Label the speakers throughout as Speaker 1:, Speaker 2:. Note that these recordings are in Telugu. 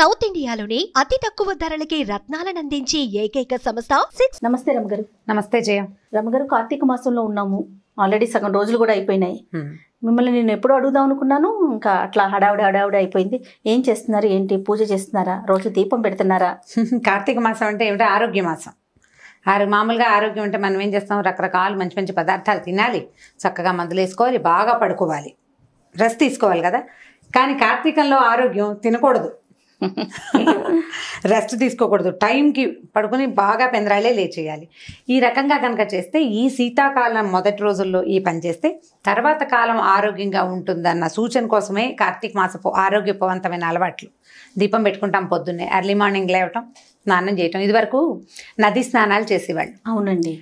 Speaker 1: సౌత్ ఇండియాలోని అతి తక్కువ ధరలకి రత్నాలనందించే ఏకైక సంస్థ సిక్స్.
Speaker 2: నమస్తే రమగారు.
Speaker 3: నమస్తే జయ.
Speaker 2: రమగారు, కార్తీక మాసంలో ఉన్నాము. ఆల్రెడీ సగం రోజులు కూడా అయిపోయినాయి. మిమ్మల్ని నేను ఎప్పుడూ అడుగుదాం అనుకున్నాను, ఇంకా అట్లా హడావుడి అయిపోయింది. ఏం చేస్తున్నారు, ఏంటి పూజ చేస్తున్నారా, రోజు దీపం పెడుతున్నారా?
Speaker 3: కార్తీక మాసం అంటే ఏమిటో ఆరోగ్య మాసం. మామూలుగా ఆరోగ్యం అంటే మనం ఏం చేస్తాం, రకరకాల మంచి మంచి పదార్థాలు తినాలి, చక్కగా మందులు వేసుకోవాలి, బాగా పడుకోవాలి, రెస్ట్ తీసుకోవాలి కదా. కానీ కార్తీకంలో ఆరోగ్యం తినకూడదు, రెస్ట్ తీసుకోకూడదు, టైంకి పడుకుని బాగా పెందరాళ్ళే లేచేయాలి. ఈ రకంగా కనుక చేస్తే ఈ శీతాకాలం మొదటి రోజుల్లో ఈ పని చేస్తే తర్వాత కాలం ఆరోగ్యంగా ఉంటుందన్న సూచన కోసమే కార్తీక మాసపు ఆరోగ్యవంతమైన అలవాట్లు. దీపం పెట్టుకుంటాం పొద్దున్నే, ఎర్లీ మార్నింగ్ లేవటం, స్నానం చేయటం. ఇదివరకు నది స్నానాలు చేసేవాళ్ళు.
Speaker 2: అవునండి.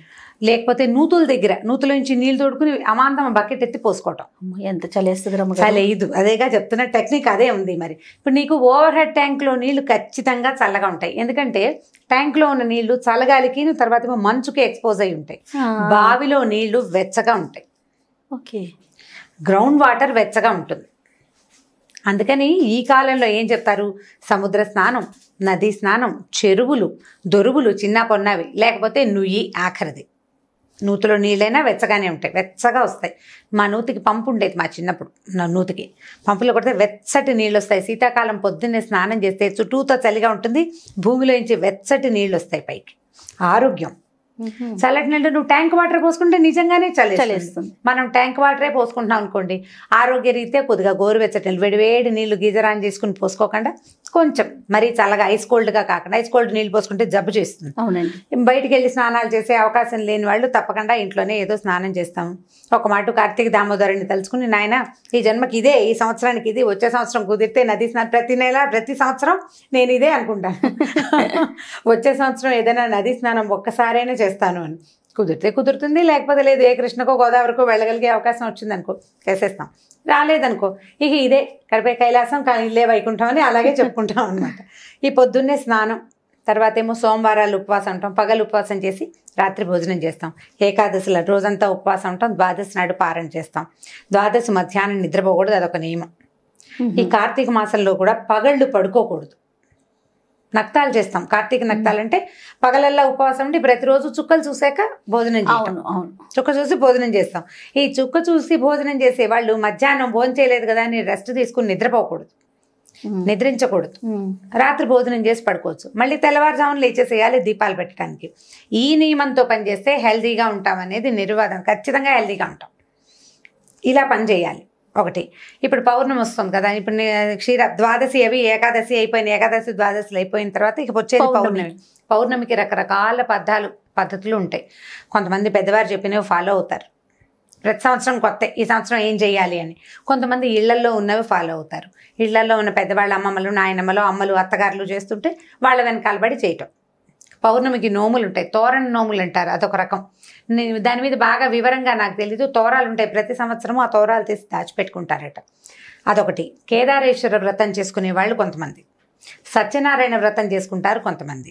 Speaker 3: లేకపోతే నూతుల దగ్గర నూతుల నుంచి నీళ్ళు తోడుకుని అమాంతం బకెట్ ఎత్తి పోసుకోవటం.
Speaker 2: ఎంత చలేస్తుంది రమ్మ.
Speaker 3: చలేదు, అదేగా చెప్తున్న టెక్నిక్ అదే ఉంది. మరి ఇప్పుడు నీకు ఓవర్ హెడ్ ట్యాంక్లో నీళ్లు ఖచ్చితంగా చల్లగా ఉంటాయి, ఎందుకంటే ట్యాంక్లో ఉన్న నీళ్లు చల్లగాలికి తర్వాత మంచుకి ఎక్స్పోజ్ అయి ఉంటాయి. బావిలో నీళ్లు వెచ్చగా ఉంటాయి,
Speaker 2: ఓకే,
Speaker 3: గ్రౌండ్ వాటర్ వెచ్చగా ఉంటుంది. అందుకని ఈ కాలంలో ఏం చెప్తారు, సముద్ర స్నానం, నదీ స్నానం, చెరువులు, దొరువులు చిన్న పొన్నవి, లేకపోతే నుయ్యి ఆఖరిది. నూతిలో నీళ్ళైనా వెచ్చగానే ఉంటాయి, వెచ్చగా వస్తాయి. మా నూతికి పంపు ఉండేది, మా చిన్నప్పుడు నా నూతికి పంపులో కొడితే వెచ్చటి నీళ్ళు వస్తాయి. శీతాకాలం పొద్దున్నే స్నానం చేస్తే చుట్టూతో చలిగా ఉంటుంది, భూమిలో నుంచి వెచ్చటి నీళ్ళు వస్తాయి పైకి. ఆరోగ్యం. చల్లటి నీళ్ళు నువ్వు ట్యాంక్ వాటర్ పోసుకుంటే నిజంగానే చలిస్తుంది. మనం ట్యాంక్ వాటరే పోసుకుంటున్నాం అనుకోండి, ఆరోగ్య రీత్యా కొద్దిగా గోరువెచ్చటి నీళ్ళు, వేడి నీళ్ళు గీజర్ ఆన్ చేసుకుని పోసుకోకుండా కొంచెం మరీ చల్లగా ఐస్ కోల్డ్గా కాకుండా ఐస్ కోల్డ్ నీళ్ళు పోసుకుంటే జబ్బు చేస్తుంది.
Speaker 2: అవునండి.
Speaker 3: బయటికి వెళ్ళి స్నానాలు చేసే అవకాశం లేని వాళ్ళు తప్పకుండా ఇంట్లోనే ఏదో స్నానం చేస్తాము. ఒక మాట కార్తీక దామోదరుని తలుచుకుని, నాయన ఈ జన్మకి ఇదే, ఈ సంవత్సరానికి ఇది, వచ్చే సంవత్సరం కుదిరితే నది స్నానం, ప్రతి నెల ప్రతి సంవత్సరం నేను ఇదే అనుకుంటాను, వచ్చే సంవత్సరం ఏదైనా నది స్నానం ఒక్కసారైనా చేస్తాను అని. కుదిరితే కుదురుతుంది, లేకపోతే లేదు. ఏ కృష్ణకో గోదావరికో వెళ్ళగలిగే అవకాశం వచ్చిందనుకో చేసేస్తాం, రాలేదనుకో ఇక ఇదే కడిపే కైలాసం కానీ ఇల్లే వైకుంఠం అని అలాగే చెప్పుకుంటాం అనమాట. ఈ పొద్దున్నే స్నానం, తర్వాత ఏమో సోమవారాలు ఉపవాసం ఉంటాం, పగలు ఉపవాసం చేసి రాత్రి భోజనం చేస్తాం. ఏకాదశిలో రోజంతా ఉపవాసం ఉంటాం, ద్వాదశి నాడు పారణ చేస్తాం. ద్వాదశి మధ్యాహ్నం నిద్రపోకూడదు, అదొక నియమం. ఈ కార్తీక మాసంలో కూడా పగళ్ళు పడుకోకూడదు, నక్తాలు చేస్తాం. కార్తీక నక్తాలు అంటే పగలల్లా ఉపవాసం ఉండి ప్రతిరోజు చుక్కలు చూసాక భోజనం చేస్తాం. చుక్క చూసి భోజనం చేస్తాం. ఈ చుక్క చూసి భోజనం చేసే వాళ్ళు మధ్యాహ్నం భోజనం చేయలేదు కదా అని రెస్ట్ తీసుకుని నిద్రపోకూడదు, నిద్రించకూడదు. రాత్రి భోజనం చేసి పడుకోవచ్చు, మళ్ళీ తెల్లవారుజామున లేచేసేయాలి దీపాలు పెట్టడానికి. ఈ నియమంతో పనిచేస్తే హెల్తీగా ఉంటాం అనేది నిర్వాదం, ఖచ్చితంగా హెల్తీగా ఉంటాం. ఇలా పని చేయాలి. ఒకటి, ఇప్పుడు పౌర్ణమి వస్తుంది కదా, ఇప్పుడు ద్వాదశి అవి ఏకాదశి అయిపోయినాయి, ఏకాదశి ద్వాదశిలు అయిపోయిన తర్వాత ఇక వచ్చేది పౌర్ణమి. పౌర్ణమికి రకరకాల పద్ధతులు ఉంటాయి. కొంతమంది పెద్దవారు చెప్పినవి ఫాలో అవుతారు, ప్రతి సంవత్సరం కొత్త, ఈ సంవత్సరం ఏం చేయాలి అని. కొంతమంది ఇళ్లల్లో ఉన్నవి ఫాలో అవుతారు. ఇళ్లల్లో ఉన్న పెద్దవాళ్ళ అమ్మమ్మలు, నాయనమ్మలు, అమ్మలు, అత్తగారులు చేస్తుంటే వాళ్ళ వెనకాలబడి చేయటం. పౌర్ణమికి నోములు ఉంటాయి, తోరణ నోములు అంటారు, అదొక రకం. దాని మీద బాగా వివరంగా నాకు తెలీదు. తోరాలు ఉంటాయి, ప్రతి సంవత్సరము ఆ తోరాలు తీసి దాచిపెట్టుకుంటారట, అదొకటి. కేదారేశ్వర వ్రతం చేసుకునే వాళ్ళు కొంతమంది, సత్యనారాయణ వ్రతం చేసుకుంటారు కొంతమంది.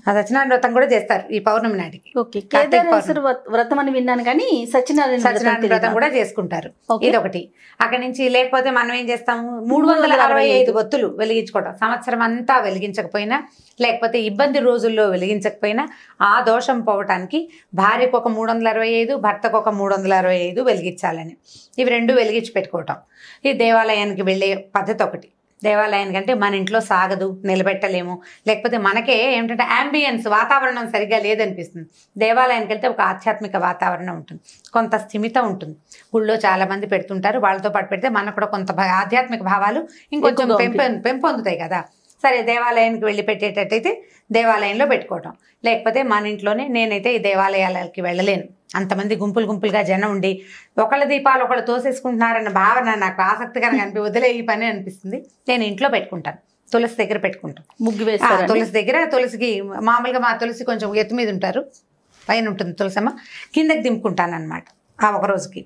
Speaker 3: ఆ సత్యనారాయణ వ్రతం కూడా చేస్తారు ఈ పౌర్ణమి నాటికి.
Speaker 2: కేదారేశ్వర వ్రతం అని విన్నాను, కానీ
Speaker 3: సత్యనారాయణ వ్రతం కూడా చేసుకుంటారు. ఇదొకటి. అక్కడి నుంచి లేకపోతే మనం ఏం చేస్తాము, 365 ఒత్తులు వెలిగించుకోవడం. సంవత్సరం అంతా వెలిగించకపోయినా, లేకపోతే ఇబ్బంది రోజుల్లో వెలిగించకపోయినా ఆ దోషం పోవటానికి భార్యకు ఒక 365, భర్తకు ఒక 365 వెలిగించాలని, ఇవి రెండు వెలిగించి పెట్టుకోవటం. ఈ దేవాలయానికి వెళ్ళే పద్ధతి ఒకటి. దేవాలయానికి అంటే మన ఇంట్లో సాగదు, నిలబెట్టలేము, లేకపోతే మనకే ఏమిటంటే యాంబియన్స్, వాతావరణం సరిగ్గా లేదనిపిస్తుంది. దేవాలయానికి వెళ్తే ఒక ఆధ్యాత్మిక వాతావరణం ఉంటుంది, కొంత స్థిమితం ఉంటుంది. గుళ్ళో చాలా మంది పెడుతుంటారు, వాళ్ళతో పాటు పెడితే మనకు కూడా కొంత ఆధ్యాత్మిక భావాలు ఇంకొంచెం పెంపొందుతాయి కదా. సరే, దేవాలయానికి వెళ్ళి పెట్టేటట్టయితే దేవాలయంలో పెట్టుకోవటం, లేకపోతే మన ఇంట్లోనే. నేనైతే ఈ దేవాలయాలకి వెళ్ళలేను, అంతమంది గుంపులుగా జనం ఉండి ఒకళ్ళ దీపాలు ఒకళ్ళు తోసేసుకుంటున్నారన్న భావన నాకు ఆసక్తికరంగా వదిలే ఈ పని అనిపిస్తుంది. నేను ఇంట్లో పెట్టుకుంటాను, తులసి దగ్గర పెట్టుకుంటాను.
Speaker 2: ముగ్గు వేస్తారు
Speaker 3: తులసి దగ్గర. తులసికి మామూలుగా మా తులసి కొంచెం ఎత్తు మీద ఉంటారు, పైన ఉంటుంది తులసమ్మ, కిందకి దింపుకుంటాను అనమాట. ఆ ఒక రోజుకి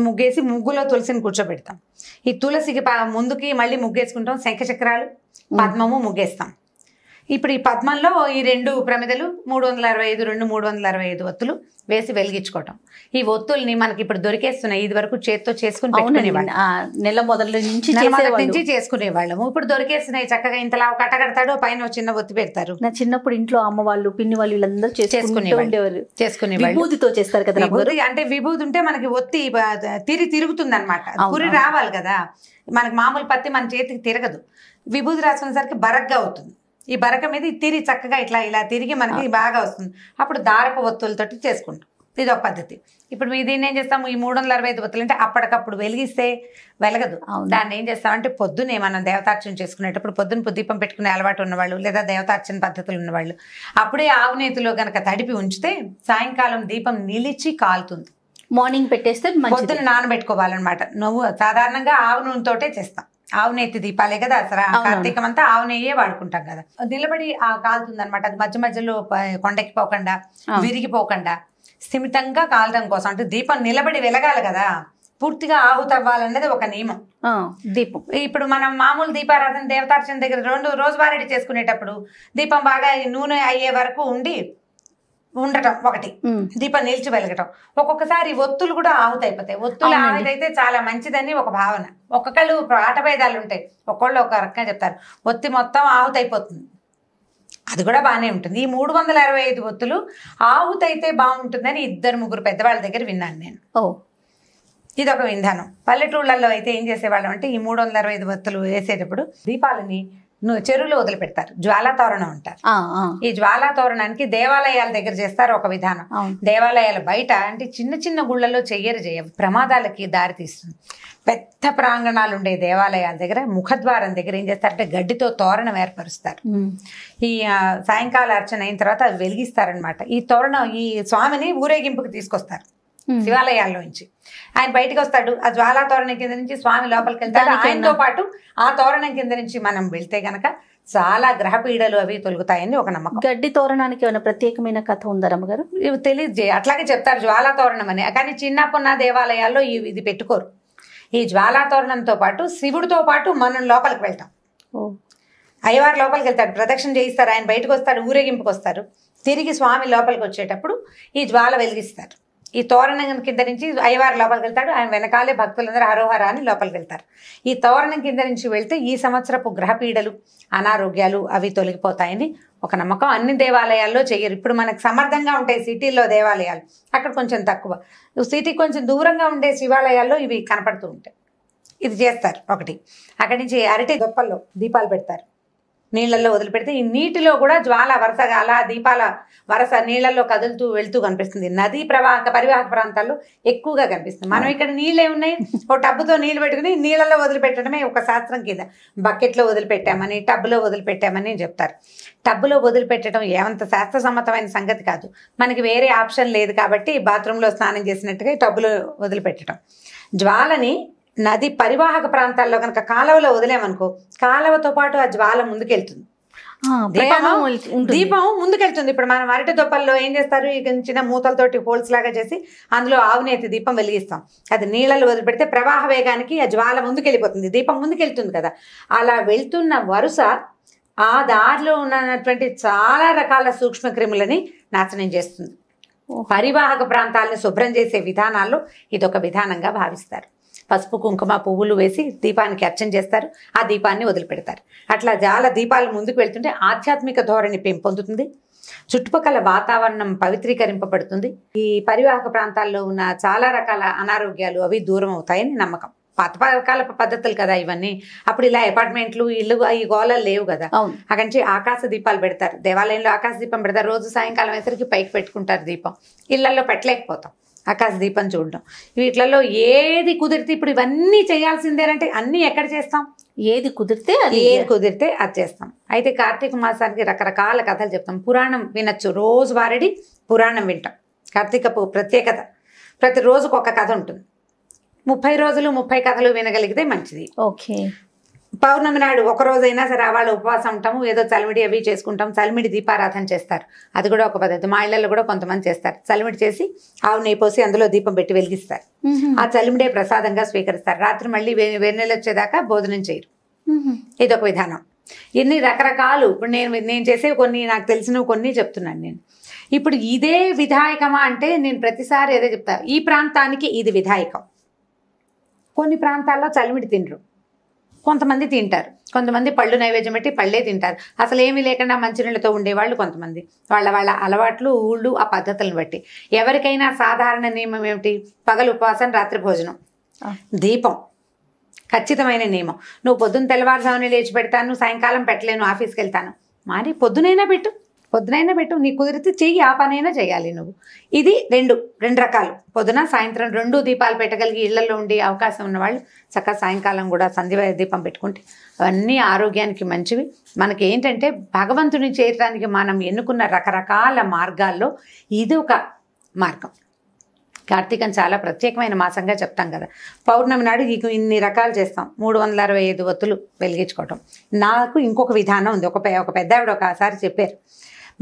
Speaker 3: ముగ్గేసి ముగ్గులో తులసిని కూర్చోబెడతాం. ఈ తులసికి ముందుకి మళ్ళీ ముగ్గేసుకుంటాం, శంఖచక్రాలు, పద్మము ముగ్గేస్తాం. ఇప్పుడు ఈ పద్మంలో ఈ 2 ప్రమిదలు 365 365 ఒత్తులు వేసి వెలిగించుకోవటం. ఈ ఒత్తుల్ని మనకి ఇప్పుడు దొరికేస్తున్నాయి. ఇది వరకు చేత్తో చేసుకుని పెట్టుకునేవాళ్ళం,
Speaker 2: నెల మొదటి నుంచి
Speaker 3: చేసుకునేవాళ్ళము. ఇప్పుడు దొరికేస్తున్నాయి చక్కగా. ఇంతలా కట్ట కడతాడు, పైన చిన్న ఒత్తి పెడతారు.
Speaker 2: నా చిన్నప్పుడు ఇంట్లో అమ్మ వాళ్ళు పిన్ని వాళ్ళు వీళ్ళందరూ చేసుకునేవాళ్ళు. విభూతితో చేస్తారు కదా.
Speaker 3: అంటే విభూతి ఉంటే మనకి ఒత్తి తిరుగుతుంది అనమాట. పురి రావాలి కదా, మనకి మామూలు పత్తి మన చేతికి తిరగదు. విభూతి రాసుకునేసరికి బరగ్గా అవుతుంది. ఈ బరక మీద తిరిగి చక్కగా ఇలా తిరిగి మనకి బాగా వస్తుంది. అప్పుడు దారపు ఒత్తులతోటి చేసుకుంటాం. ఇది ఒక పద్ధతి. ఇప్పుడు దీన్ని ఏం చేస్తాము, ఈ 365 ఒత్తులు అంటే అప్పటికప్పుడు వెలిగిస్తే వెలగదు. దాన్ని ఏం చేస్తామంటే పొద్దున్నే మనం దేవతార్చన చేసుకునేటప్పుడు పొద్దున్న దీపం పెట్టుకునే అలవాటు ఉన్నవాళ్ళు లేదా దేవతార్చన పద్ధతులు ఉన్నవాళ్ళు అప్పుడే ఆవునేతిలో కనుక తడిపి ఉంచితే సాయంకాలం దీపం నిలిచి కాలుతుంది.
Speaker 2: మార్నింగ్ పెట్టేస్తే
Speaker 3: పొద్దున్న నానబెట్టుకోవాలన్నమాట. నువ్వు సాధారణంగా ఆవు నూనెతోటే చేస్తాం. ఆవు నెత్తి దీపాలే కదా అసలు కార్తీకం అంతా ఆవు నెయ్యే వాడుకుంటాం కదా. నిలబడి కాలుతుంది అనమాట. అది మధ్య మధ్యలో కొండెక్కిపోకుండా విరిగిపోకుండా స్థిమితంగా కాలడం కోసం, అంటే దీపం నిలబడి వెలగాలి కదా, పూర్తిగా ఆహుతవ్వాలన్నది ఒక నియమం.
Speaker 2: దీపం
Speaker 3: ఇప్పుడు మనం మామూలు దీపారాధన దేవతార్చన దగ్గర రోజువారీ చేసుకునేటప్పుడు దీపం బాగా నూనె అయ్యే వరకు ఉండటం ఒకటి, దీపం నిలిచి వెలగటం. ఒక్కొక్కసారి ఒత్తులు కూడా ఆహుతైపోతాయి. ఒత్తులు ఆహుతైతే చాలా మంచిదని ఒక భావన. ఒక్కొక్కళ్ళు ఆటభేదాలు ఉంటాయి, ఒక్కొళ్ళు ఒక రకంగా చెప్తారు. ఒత్తి మొత్తం ఆహుతైపోతుంది, అది కూడా బాగానే ఉంటుంది. ఈ 365 ఒత్తులు ఆహుతైతే బాగుంటుందని 2-3 పెద్దవాళ్ళ దగ్గర విన్నాను నేను. ఇది ఒక విధానం. పల్లెటూళ్ళల్లో అయితే ఏం చేసేవాళ్ళం అంటే ఈ 365 ఒత్తులు వేసేటప్పుడు దీపాలని చెరువులో వదిలిపెడతారు. జ్వాలా తోరణం అంటారు. ఈ జ్వాలా తోరణానికి దేవాలయాల దగ్గర చేస్తారు ఒక విధానం. దేవాలయాల బయట అంటే చిన్న చిన్న గుళ్ళల్లో చెయ్యరు, ప్రమాదాలకి దారి తీస్తుంది. పెద్ద ప్రాంగణాలు ఉండే దేవాలయాల దగ్గర ముఖద్వారం దగ్గర ఏం చేస్తారంటే గడ్డితో తోరణం ఏర్పరుస్తారు. ఈ సాయంకాల అర్చన అయిన తర్వాత అవి వెలిగిస్తారనమాట. ఈ తోరణం ఈ స్వామిని ఊరేగింపుకి తీసుకొస్తారు శివాలయాల్లో నుంచి. ఆయన బయటకు వస్తాడు, ఆ జ్వాలా తోరణం కింద నుంచి స్వామి లోపలికి వెళ్తాడు. ఆయనతో పాటు ఆ తోరణం కింద నుంచి మనం వెళ్తే గనక చాలా గ్రహ పీడలు అవి తొలుగుతాయని ఒక నమ్మకం.
Speaker 2: గడ్డి తోరణానికి ఏమైనా ప్రత్యేకమైన కథ ఉందా రమ్మగారు?
Speaker 3: ఇవి తెలియదు, అట్లాగే చెప్తారు జ్వాలా తోరణం అని. కానీ చిన్నప్పున్న దేవాలయాల్లో ఇది పెట్టుకోరు. ఈ జ్వాలా తోరణంతో పాటు శివుడితో పాటు మనం లోపలికి వెళ్తాం. అయ్యవారు లోపలికి వెళ్తాడు, ప్రదక్షిణ చేయిస్తారు, ఆయన బయటకు వస్తాడు, ఊరేగింపుకి వస్తారు. తిరిగి స్వామి లోపలికి వచ్చేటప్పుడు ఈ జ్వాల వెలిగిస్తారు. ఈ తోరణం కింద నుంచి అయ్యవారు లోపలికి వెళ్తాడు, ఆయన వెనకాలే భక్తులందరూ హరోహర అని లోపలికి వెళ్తారు. ఈ తోరణం కింద నుంచి వెళ్తే ఈ సంవత్సరపు గ్రహపీడలు అనారోగ్యాలు అవి తొలగిపోతాయని ఒక నమ్మకం. అన్ని దేవాలయాల్లో చెయ్యరు. ఇప్పుడు మనకు సమర్థంగా ఉంటాయి సిటీల్లో దేవాలయాలు, అక్కడ కొంచెం తక్కువ. సిటీకి కొంచెం దూరంగా ఉండే శివాలయాల్లో ఇవి కనపడుతూ ఉంటాయి. ఇది చేస్తారు ఒకటి. అక్కడి నుంచి అరటి దొప్పల్లో దీపాలు పెడతారు, నీళ్ళల్లో వదిలిపెడితే ఈ నీటిలో కూడా జ్వాల వరుసగా అలా దీపాల వరుస నీళ్ళల్లో కదులుతూ వెళ్తూ కనిపిస్తుంది. నదీ పరివాహక ప్రాంతాల్లో ఎక్కువగా కనిపిస్తుంది. మనం ఇక్కడ నీళ్ళే ఉన్నాయి, ఒక టబ్బుతో నీళ్ళు పెట్టుకుని నీళ్ళల్లో వదిలిపెట్టడమే ఒక శాస్త్రం కింద. బకెట్లో వదిలిపెట్టామని టబ్బులో వదిలిపెట్టామని చెప్తారు. టబ్బులో వదిలిపెట్టడం ఏమంత శాస్త్రసమ్మతమైన సంగతి కాదు. మనకి వేరే ఆప్షన్ లేదు కాబట్టి బాత్రూంలో స్నానం చేసినట్టుగా టబ్బులో వదిలిపెట్టడం. జ్వాలని నది పరివాహక ప్రాంతాల్లో కనుక కాలువలో వదిలేమనుకో, కాలువతో పాటు ఆ జ్వాల ముందుకెళ్తుంది, దీపం ముందుకెళ్తుంది. ఇప్పుడు మనం అరటి దొప్పల్లో ఏం చేస్తారు, చిన్న మూతలతోటి హోల్స్ లాగా చేసి అందులో ఆవునేతి దీపం వెలిగిస్తాం. అది నీళ్ళలో వదిలిపెడితే ప్రవాహ వేగానికి ఆ జ్వాల ముందుకెళ్ళిపోతుంది, దీపం ముందుకెళ్తుంది కదా. అలా వెళ్తున్న వరుస ఆ దారిలో ఉన్నటువంటి చాలా రకాల సూక్ష్మక్రిములని నాశనం చేస్తుంది. పరివాహక ప్రాంతాలను శుభ్రం చేసే విధానాల్లో ఇదొక విధానంగా భావిస్తారు. పసుపు కుంకుమ పువ్వులు వేసి దీపానికి అర్చన చేస్తారు, ఆ దీపాన్ని వదిలిపెడతారు. అట్లా జాల దీపాలు ముందుకు వెళ్తుంటే ఆధ్యాత్మిక ధోరణి పెంపొందుతుంది, చుట్టుపక్కల వాతావరణం పవిత్రీకరింపబడుతుంది. ఈ పరివాహక ప్రాంతాల్లో ఉన్న చాలా రకాల అనారోగ్యాలు అవి దూరం అవుతాయని నమ్మకం. పాతకాల పద్ధతులు కదా ఇవన్నీ. అప్పుడు ఇలా అపార్ట్మెంట్లు ఇల్లు ఈ గోళాలు లేవు కదా. అక్కడి నుంచి ఆకాశ దీపాలు పెడతారు, దేవాలయంలో ఆకాశ దీపం పెడతారు. రోజు సాయంకాలం వేసరికి పైకి పెట్టుకుంటారు దీపం. ఇళ్లలో పెట్టలేకపోతాం ఆకాశ దీపం చూడడం. వీటిలలో ఏది కుదిరితే ఇప్పుడు ఇవన్నీ చేయాల్సిందేనంటే అన్నీ ఎక్కడ చేస్తాం,
Speaker 2: ఏది కుదిరితే
Speaker 3: అది చేస్తాం. అయితే కార్తీక మాసానికి రకరకాల కథలు చెప్తాం. పురాణం వినొచ్చు, రోజు వారడి పురాణం వింటాం. కార్తీకపు ప్రత్యేకత, ప్రతి రోజుకు ఒక కథ ఉంటుంది. 30 రోజులు 30 కథలు వినగలిగితే మంచిది.
Speaker 2: ఓకే.
Speaker 3: పౌర్ణమి నాడు ఒక రోజైనా సరే వాళ్ళు ఉపవాసం ఉంటాము, ఏదో చలిమిడి అవి చేసుకుంటాం. చలిమిడి దీపారాధన చేస్తారు, అది కూడా ఒక పద్ధతి. మా ఇళ్లలో కూడా కొంతమంది చేస్తారు. చలిమిడి చేసి ఆవు నెయ్యి పోసి అందులో దీపం పెట్టి వెలిగిస్తారు. ఆ చలిమిడే ప్రసాదంగా స్వీకరిస్తారు. రాత్రి మళ్ళీ వెన్నెల వచ్చేదాకా భోజనం చేయరు. ఇదొక విధానం. ఎన్ని రకరకాలు. ఇప్పుడు నేను చేసే కొన్ని నాకు తెలిసినవి కొన్ని చెప్తున్నాను నేను. ఇప్పుడు ఇదే విధాయకమా అంటే నేను ప్రతిసారి ఏదో చెప్తా, ఈ ప్రాంతానికి ఇది విధాయకం. కొన్ని ప్రాంతాల్లో చలిమిడి తినరు, కొంతమంది తింటారు. కొంతమంది పళ్ళు నైవేద్యం పెట్టి పళ్ళే తింటారు. అసలు ఏమీ లేకుండా మంచినీళ్ళతో ఉండేవాళ్ళు కొంతమంది. వాళ్ళ అలవాట్లు, ఊళ్ళు, ఆ పద్ధతులను బట్టి. ఎవరికైనా సాధారణ నియమం ఏమిటి? పగలు ఉపవాసం, రాత్రి భోజనం, దీపం ఖచ్చితమైన నియమం. నువ్వు పొద్దున్న తెల్లవారుజామున లేచి పెడతాను, సాయంకాలం పెట్టలేను, ఆఫీస్కి వెళ్తాను. మరి పొద్దునైనా పెట్టు, నీ కుదిరితే చెయ్యి, ఆ పనైనా చేయాలి నువ్వు. ఇది రెండు రకాలు. పొద్దున సాయంత్రం 2 దీపాలు పెట్టగలిగి ఇళ్లలో ఉండి అవకాశం ఉన్నవాళ్ళు చక్కగా సాయంకాలం కూడా సంధ్య దీపం పెట్టుకుంటే అవన్నీ ఆరోగ్యానికి మంచివి. మనకి ఏంటంటే భగవంతుని చేరడానికి మనం ఎన్నుకున్న రకరకాల మార్గాల్లో ఇది ఒక మార్గం. కార్తీకం చాలా ప్రత్యేకమైన మాసంగా చెప్తాం కదా. పౌర్ణమి నాడు ఇన్ని రకాలు చేస్తాం. 365 ఒత్తులు వెలిగించుకోవటం. నాకు ఇంకొక విధానం ఉంది. ఒక పెద్ద ఆవిడ ఒకసారి చెప్పారు,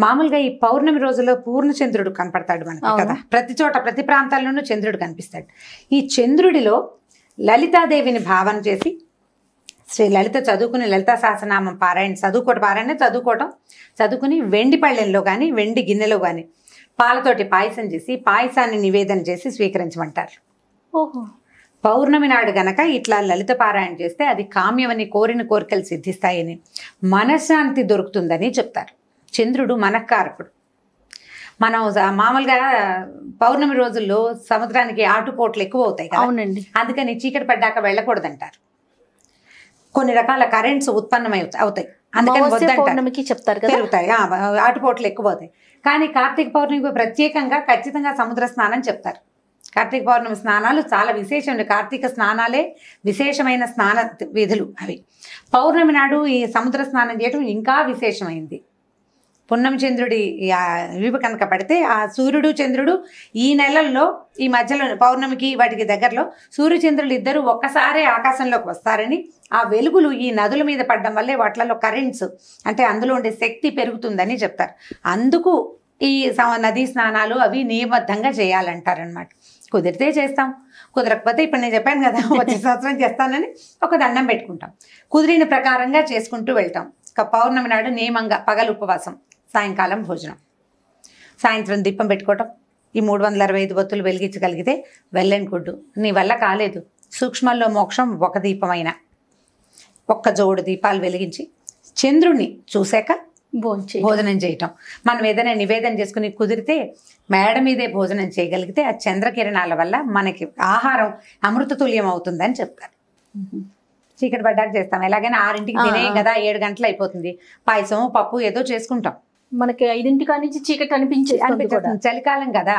Speaker 3: మామూలుగా ఈ పౌర్ణమి రోజుల్లో పూర్ణచంద్రుడు కనపడతాడు మనకి కదా. ప్రతి చోట, ప్రతి ప్రాంతాల్లోనూ చంద్రుడు కనిపిస్తాడు. ఈ చంద్రుడిలో లలితాదేవిని భావన చేసి శ్రీ లలిత చదువుకుని లలితా సహస్రనామం చదువుకుని వెండి పళ్ళెంలో కానీ వెండి గిన్నెలో కానీ పాలతోటి పాయసం చేసి పాయసాన్ని నివేదన చేసి స్వీకరించమంటారు.
Speaker 2: ఓహో.
Speaker 3: పౌర్ణమి నాడు గనక ఇట్లా లలిత పారాయణ చేస్తే అది కామ్యమని, కోరిన కోరికలు సిద్ధిస్తాయని, మనశ్శాంతి దొరుకుతుందని చెప్తారు. చంద్రుడు మనఃకారకుడు. మనం మామూలుగా పౌర్ణమి రోజుల్లో సముద్రానికి ఆటుపోట్లు ఎక్కువ అవుతాయి కదా.
Speaker 2: అవునండి.
Speaker 3: అందుకని చీకటి పడ్డాక వెళ్ళకూడదంటారు. కొన్ని రకాల కరెంట్స్ ఉత్పన్నమై అవుతాయి, అందుకని
Speaker 2: పౌర్ణమికి చెప్తారు కదా,
Speaker 3: పెరుగుతాయి, ఆటుపోట్లు ఎక్కువ అవుతాయి. కానీ కార్తీక పౌర్ణమికి ప్రత్యేకంగా ఖచ్చితంగా సముద్ర స్నానం చెప్తారు. కార్తీక పౌర్ణమి స్నానాలు చాలా విశేషం. కార్తీక స్నానాలే విశేషమైన స్నాన విధులు అవి. పౌర్ణమి నాడు ఈ సముద్ర స్నానం చేయడం ఇంకా విశేషమైంది. పున్నమి చంద్రుడి వీపు కనుక పడితే ఆ సూర్యుడు చంద్రుడు ఈ నెలల్లో ఈ మధ్యలో పౌర్ణమికి వాటికి దగ్గరలో సూర్యచంద్రులు ఇద్దరు ఒక్కసారే ఆకాశంలోకి వస్తారని, ఆ వెలుగులు ఈ నదుల మీద పడడం వల్లే వాటిలలో కరెంట్స్ అంటే అందులో ఉండే శక్తి పెరుగుతుందని చెప్తారు. అందుకు ఈ నదీ స్నానాలు అవి నియమబద్ధంగా చేయాలంటారనమాట. కుదిరితే చేస్తాం, కుదరకపోతే ఇప్పుడు నేను చెప్పాను కదా వచ్చే సంవత్సరం చేస్తానని ఒక దండం పెట్టుకుంటాం. కుదిరిన ప్రకారంగా చేసుకుంటూ వెళ్తాం. పౌర్ణమి నాడు నియమంగా పగలు ఉపవాసం, సాయంకాలం భోజనం, సాయంత్రం దీపం పెట్టుకోవటం. ఈ 365 ఒత్తులు వెలిగించగలిగితే వెల్ అండ్ గుడ్. నీ వల్ల కాలేదు, సూక్ష్మంలో మోక్షం ఒక దీపమైన ఒక్క జోడు దీపాలు వెలిగించి చంద్రుణ్ణి చూశాక భోజనం చేయటం. మనం ఏదైనా నివేదన చేసుకుని కుదిరితే మేడ మీదే భోజనం చేయగలిగితే ఆ చంద్రకిరణాల వల్ల మనకి ఆహారం అమృతతుల్యం అవుతుందని చెప్తారు. చీకటి పడ్డాక చేస్తాం. ఎలాగైనా 6ంటికి తినేయం కదా, 7 గంటలు అయిపోతుంది. పాయసం, పప్పు ఏదో చేసుకుంటాం.
Speaker 2: మనకి 5 నుంచి చీకటి అనిపించేస్తుంది.
Speaker 3: చలికాలం కదా.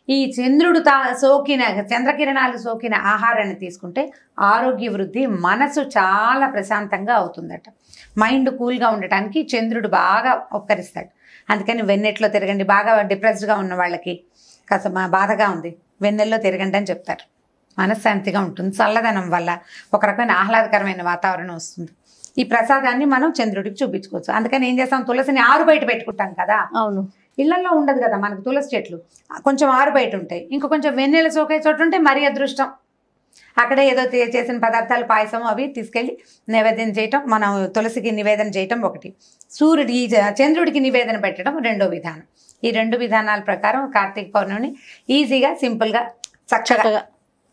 Speaker 3: ఈ చంద్రుడు సోకిన చంద్రకిరణాలు సోకిన ఆహారాన్ని తీసుకుంటే ఆరోగ్య వృద్ధి, మనసు చాలా ప్రశాంతంగా అవుతుందట. మైండ్ కూల్గా ఉండటానికి చంద్రుడు బాగా ఉపకరిస్తాడు. అందుకని వెన్నెట్లో తిరగండి. బాగా డిప్రెస్డ్గా ఉన్న వాళ్ళకి, కాస్త బాధగా ఉంది, వెన్నెల్లో తిరగండి అని చెప్తారు. మనశ్శాంతిగా ఉంటుంది. చల్లదనం వల్ల ఒక రకమైన ఆహ్లాదకరమైన వాతావరణం వస్తుంది. ఈ ప్రసాదాన్ని మనం చంద్రుడికి చూపించుకోవచ్చు. అందుకని ఏం చేస్తాం, తులసిని ఆరు బయట పెట్టుకుంటాం కదా.
Speaker 2: అవును,
Speaker 3: ఇళ్లలో ఉండదు కదా మనకు తులసి చెట్లు, కొంచెం ఆరు బయట ఉంటాయి. ఇంకా కొంచెం వెన్నెల సోకే చోటు ఉంటే మరీ అదృష్టం. అక్కడే ఏదో చేసిన పదార్థాలు, పాయసం అవి తీసుకెళ్ళి నివేదన చేయటం, మనం తులసికి నివేదన చేయటం ఒకటి, చంద్రుడికి నివేదన పెట్టడం రెండో విధానం. ఈ 2 విధానాల ప్రకారం కార్తీక పౌర్ణమిని ఈజీగా, సింపుల్గా, చక్కగా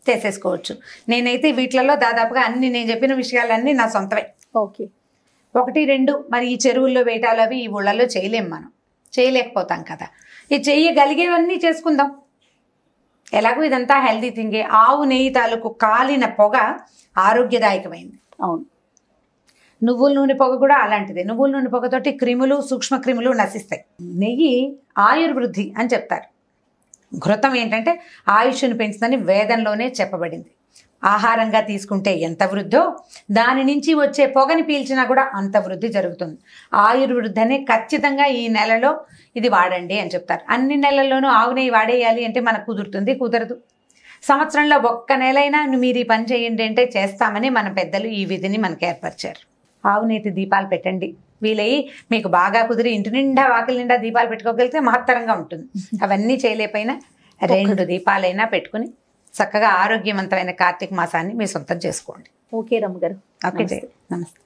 Speaker 3: చేసేసుకోవచ్చు. నేనైతే వీటిలలో దాదాపుగా అన్ని నేను చెప్పిన విషయాలన్నీ నా సొంతవే.
Speaker 2: ఓకే.
Speaker 3: 1, 2 మరి ఈ చెరువుల్లో వేటాలు అవి ఈ ఊళ్ళల్లో చేయలేం, మనం చేయలేకపోతాం కదా. ఈ చేయగలిగేవన్నీ చేసుకుందాం. ఎలాగో ఇదంతా హెల్దీ థింగే. ఆవు నెయ్యి తాలూకు కాలిన పొగ ఆరోగ్యదాయకమైంది.
Speaker 2: అవును.
Speaker 3: నువ్వుల నూనె పొగ కూడా అలాంటిదే. నువ్వుల నూనె పొగతోటి క్రిములు, సూక్ష్మ క్రిములు నశిస్తాయి. నెయ్యి ఆయుర్వృద్ధి అని చెప్తారు. ఘృతం ఏంటంటే ఆయుష్ను పెంచుదని వేదంలోనే చెప్పబడింది. ఆహారంగా తీసుకుంటే ఎంత వృద్ధో దాని నుంచి వచ్చే పొగని పీల్చినా కూడా అంత వృద్ధి జరుగుతుంది. ఆయుర్వృద్ధి అనే ఖచ్చితంగా ఈ నెలలో ఇది వాడండి అని చెప్తారు. అన్ని నెలల్లోనూ ఆవు నెయ్యి వాడేయాలి అంటే మనకు కుదరదు. సంవత్సరంలో ఒక్క నెలైనా మీరు ఈ పని చేయండి అంటే చేస్తామని మన పెద్దలు ఈ విధిని మనకు ఏర్పరిచారు. ఆవు నీటి దీపాలు పెట్టండి. వీలయ్యి మీకు బాగా కుదిరి ఇంటి నిండా, వాకిలి నిండా దీపాలు పెట్టుకోగలిగితే మహత్తరంగా ఉంటుంది. అవన్నీ చేయలేకపోయినా 2 దీపాలైనా పెట్టుకుని చక్కగా ఆరోగ్యవంతమైన కార్తీక మాసాన్ని మీ సొంతం చేసుకోండి.
Speaker 2: ఓకే రమ్మ గారు.
Speaker 3: ఓకే, నమస్తే.